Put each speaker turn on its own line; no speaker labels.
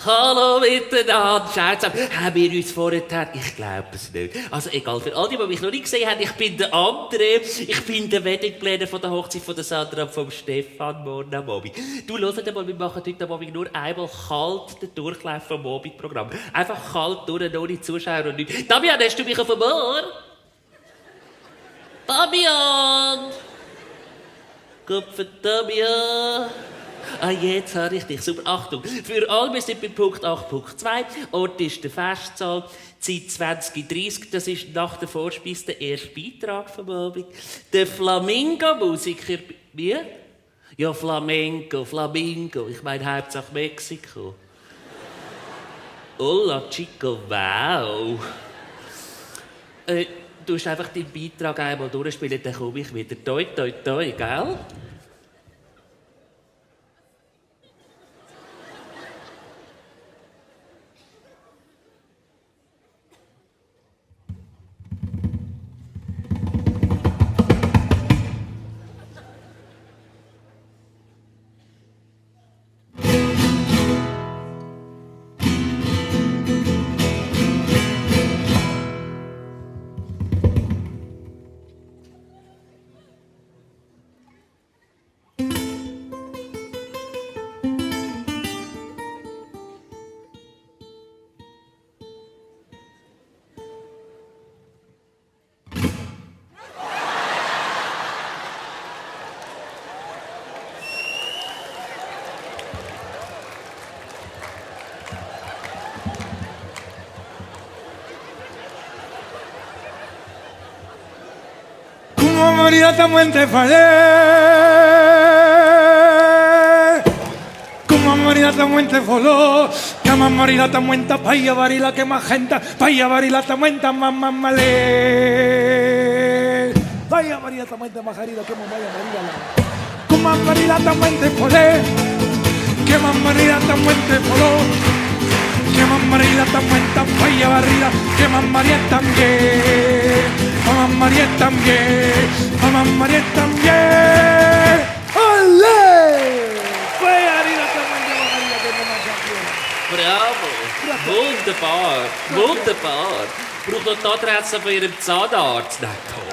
Hallo miteinander, Scherz. Haben wir uns vorher... Ich glaube es nicht. Also egal, für all die mich noch nicht gesehen haben, ich bin der André, ich bin der Weddingplaner von der Hochzeit von der Sandra und vom Stefan morgen am Abend. Du, hört mal, wir machen heute am Abend nur einmal kalt den Durchlauf vom Abendprogramm. Einfach kalt durch, ohne Zuschauer und nichts. Damian, hast du mich auf dem Ohr? Damian! Kupfer Damian! Ah, jetzt habe ich dich. Super. Achtung. Für alle, wir sind bei Punkt 8.2. Ort ist der Festsaal. Zeit 20.30. Das ist nach der Vorspeise der erste Beitrag vom Abend. Der Flamingo-Musiker. Wie? Ja, Flamingo. Ich meine Hauptsache Mexiko. Hola, Chico, wow. Du hast einfach deinen Beitrag einmal durchspielen, dann komme ich wieder. Toi, toi, toi, gell?
María Tamuente Falé, como María Tamuente Foló, que María Tamuenta Paya Varila que Magenta, Paya Varila Tamuenta Mamma Malé, Paya María Tamuenta Majarila que Mamaya María, como María Tamuente Folé, que María Tamuente Foló, que María Tamuenta Paya Varila que María también. Mamá María también, mamá María también. ¡Olé! Fue arriba también de María que mamá también.
Bravo! Wunderbar! Wunderbar! Braucht noch die Adresse von Ihrem Zahnarzt? Nein, toll.